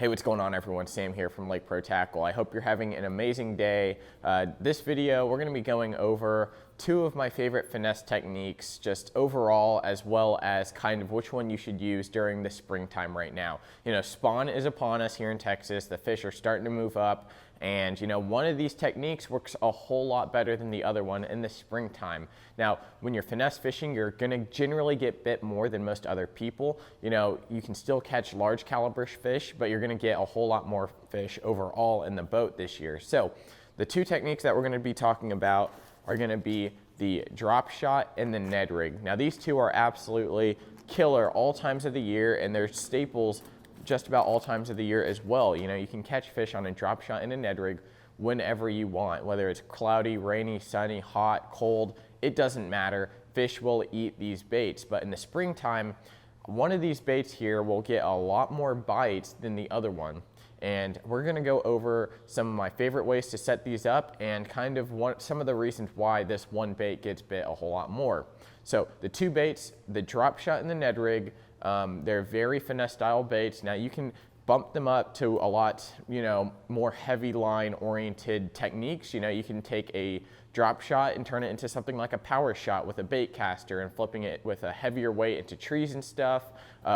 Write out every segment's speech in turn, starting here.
Hey, what's going on everyone? Sam here from Lake Pro Tackle. I hope you're having an amazing day. This video, we're gonna be going over two of my favorite finesse techniques, just overall, as well as kind of which one you should use during the springtime right now. You know, spawn is upon us here in Texas. The fish are starting to move up. And you know, one of these techniques works a whole lot better than the other one in the springtime. Now, when you're finesse fishing, you're gonna generally get bit more than most other people. You know, you can still catch large caliber fish, but you're gonna get a whole lot more fish overall in the boat this year. So the two techniques that we're gonna be talking about are gonna be the drop shot and the Ned rig. Now, these two are absolutely killer all times of the year, and they're staples just about all times of the year as well. You know, you can catch fish on a drop shot and a Ned rig whenever you want, whether it's cloudy, rainy, sunny, hot, cold, it doesn't matter. Fish will eat these baits. But in the springtime, one of these baits here will get a lot more bites than the other one. And we're gonna go over some of my favorite ways to set these up and kind of some of the reasons why this one bait gets bit a whole lot more. So the two baits, the drop shot and the Ned rig, they're very finesse style baits. Now you can bump them up to a lot, you know, more heavy line oriented techniques. You know, you can take a drop shot and turn it into something like a power shot with a bait caster and flipping it with a heavier weight into trees and stuff,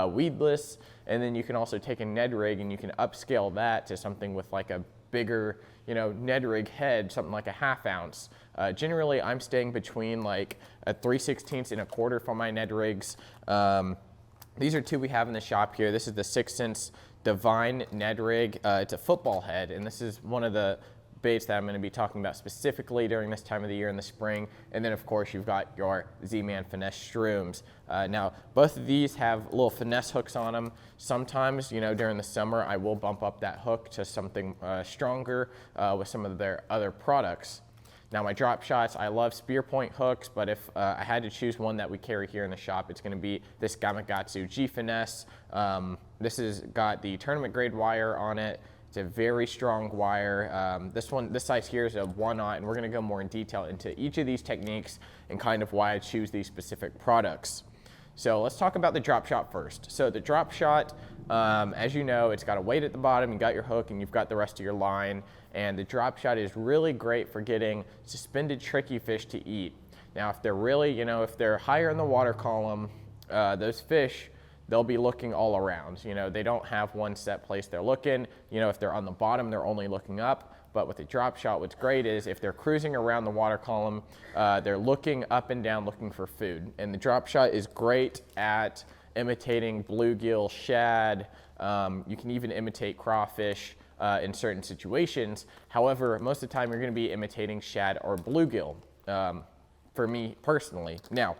weedless. And then you can also take a Ned rig and you can upscale that to something with like a bigger, you know, Ned rig head, something like a 1/2 ounce. Generally, I'm staying between like a 3/16 and a quarter for my Ned rigs. These are two we have in the shop here. This is the 6 Sense Divine Ned rig. It's a football head, and this is one of the baits that I'm gonna be talking about specifically during this time of the year in the spring. And then of course you've got your Z-Man Finesse Shrooms. Now, both of these have little finesse hooks on them. Sometimes, you know, during the summer, I will bump up that hook to something stronger with some of their other products. Now, my drop shots, I love spear point hooks, but if I had to choose one that we carry here in the shop, it's gonna be this Gamakatsu G Finesse. This has got the tournament grade wire on it. It's a very strong wire. This size here is a 1/0, and we're gonna go more in detail into each of these techniques and kind of why I choose these specific products. So let's talk about the drop shot first. So the drop shot, as you know, it's got a weight at the bottom, you got your hook and you've got the rest of your line. And the drop shot is really great for getting suspended tricky fish to eat. Now, if they're really, you know, if they're higher in the water column, those fish, they'll be looking all around. You know, they don't have one set place they're looking. You know, if they're on the bottom, they're only looking up. But with the drop shot, what's great is if they're cruising around the water column, they're looking up and down looking for food. And the drop shot is great at imitating bluegill, shad. You can even imitate crawfish in certain situations. However, most of the time you're gonna be imitating shad or bluegill, for me personally. Now,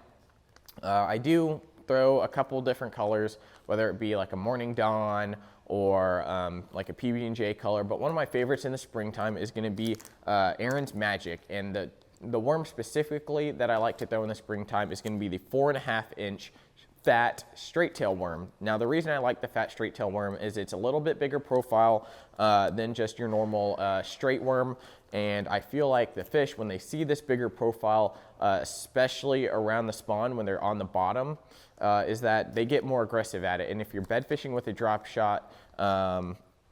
I do throw a couple different colors, whether it be like a morning dawn or like a PB&J color, but one of my favorites in the springtime is gonna be Aaron's Magic. And the worm specifically that I like to throw in the springtime is gonna be the 4.5 inch fat straight tail worm. Now, the reason I like the fat straight tail worm is it's a little bit bigger profile than just your normal straight worm. And I feel like the fish, when they see this bigger profile, especially around the spawn when they're on the bottom, is that they get more aggressive at it. And if you're bed fishing with a drop shot,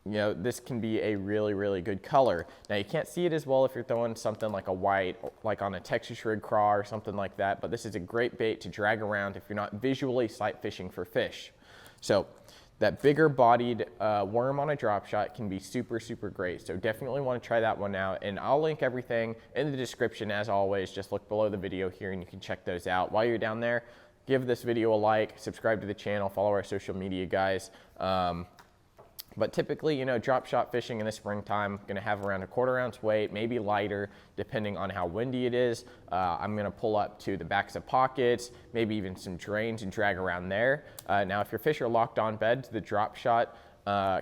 you know, this can be a really, really good color. Now, you can't see it as well if you're throwing something like a white, like on a Texas rig craw or something like that, but this is a great bait to drag around if you're not visually sight fishing for fish. So that bigger bodied worm on a drop shot can be super, super great. So definitely want to try that one out. And I'll link everything in the description as always. Just look below the video here and you can check those out. While you're down there, give this video a like, subscribe to the channel, follow our social media guys. But typically, you know, drop shot fishing in the springtime, gonna have around a 1/4 ounce weight, maybe lighter, depending on how windy it is. I'm gonna pull up to the backs of pockets, maybe even some drains and drag around there. Now, if your fish are locked on beds, the drop shot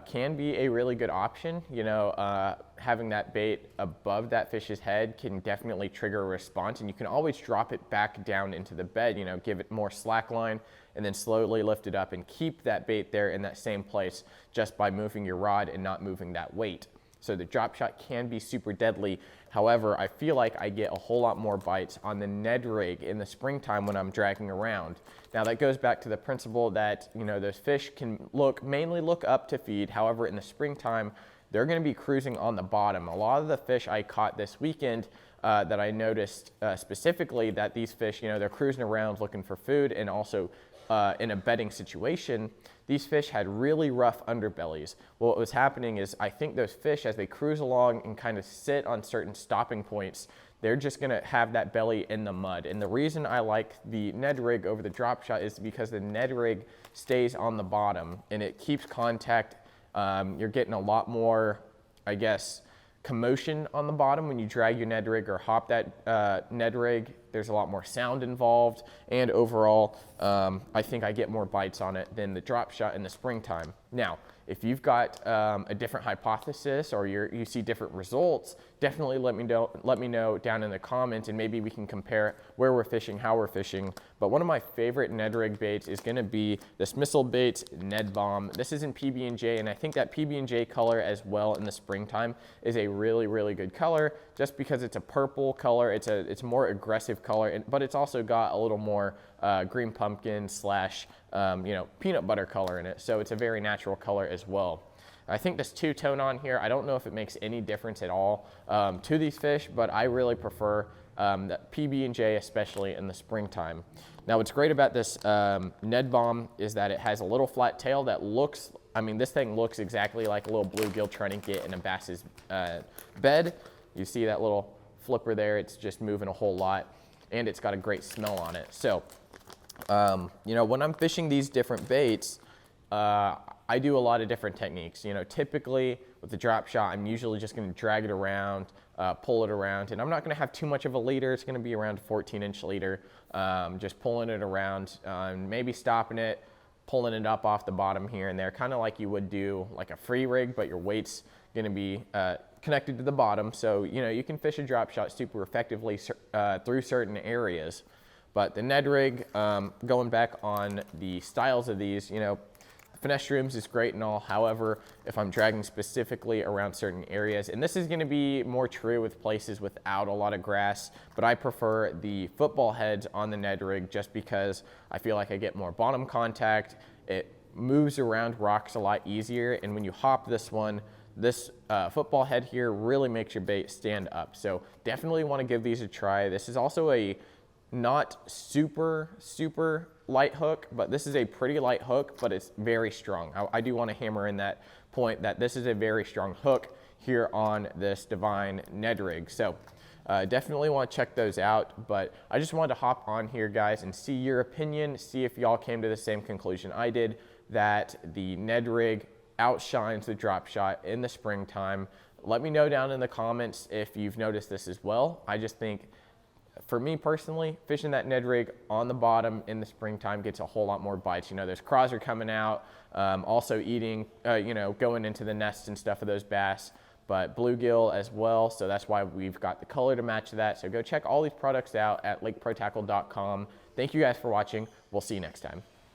can be a really good option. You know, having that bait above that fish's head can definitely trigger a response, and you can always drop it back down into the bed, you know, give it more slack line, and then slowly lift it up and keep that bait there in that same place just by moving your rod and not moving that weight. So the drop shot can be super deadly. However, I feel like I get a whole lot more bites on the Ned rig in the springtime when I'm dragging around. Now that goes back to the principle that, you know, those fish can mainly look up to feed. However, in the springtime, they're going to be cruising on the bottom. A lot of the fish I caught this weekend that I noticed specifically that these fish, you know, they're cruising around looking for food, and also in a bedding situation, these fish had really rough underbellies. Well, what was happening is I think those fish, as they cruise along and kind of sit on certain stopping points, they're just gonna have that belly in the mud. And the reason I like the Ned rig over the drop shot is because the Ned rig stays on the bottom and it keeps contact. You're getting a lot more, I guess, commotion on the bottom when you drag your Ned rig or hop that Ned rig. There's a lot more sound involved, and overall, I think I get more bites on it than the drop shot in the springtime. Now, if you've got a different hypothesis or you see different results, definitely let me know down in the comments, and maybe we can compare where we're fishing, how we're fishing. But one of my favorite Ned rig baits is going to be this Missile Baits Ned Bomb. This is in PB&J, and I think that PB&J color as well in the springtime is a really, really good color, just because it's a purple color. It's a more aggressive color, but it's also got a little more green pumpkin slash you know, peanut butter color in it. So it's a very natural color as well. I think this two-tone on here, I don't know if it makes any difference at all to these fish, but I really prefer the PB&J, especially in the springtime. Now, what's great about this Ned Bomb is that it has a little flat tail that looks, I mean, this thing looks exactly like a little bluegill trying to get in a bass's bed. You see that little flipper there, it's just moving a whole lot, and it's got a great smell on it. So, you know, when I'm fishing these different baits, I do a lot of different techniques. You know, typically with the drop shot, I'm usually just going to drag it around, pull it around, and I'm not going to have too much of a leader. It's going to be around a 14-inch leader, just pulling it around, maybe stopping it, pulling it up off the bottom here and there, kind of like you would do like a free rig, but your weight's going to be connected to the bottom. So, you know, you can fish a drop shot super effectively through certain areas. But the Ned rig, going back on the styles of these, you know, finesse streams is great and all. However, if I'm dragging specifically around certain areas, and this is going to be more true with places without a lot of grass, but I prefer the football heads on the Ned rig just because I feel like I get more bottom contact. It moves around rocks a lot easier, and when you hop this one, this football head here really makes your bait stand up. So definitely want to give these a try. This is also a not super light hook, but this is a pretty light hook, but it's very strong. I do want to hammer in that point that this is a very strong hook here on this Divine Ned rig. So definitely want to check those out, but I just wanted to hop on here, guys, and see your opinion, see if y'all came to the same conclusion I did, that the Ned rig outshines the drop shot in the springtime. Let me know down in the comments if you've noticed this as well. I just think, for me personally, fishing that Ned rig on the bottom in the springtime gets a whole lot more bites. You know, there's crawls are coming out, also eating, you know, going into the nests and stuff of those bass, but bluegill as well. So that's why we've got the color to match that. So go check all these products out at lakeprotackle.com. Thank you guys for watching. We'll see you next time.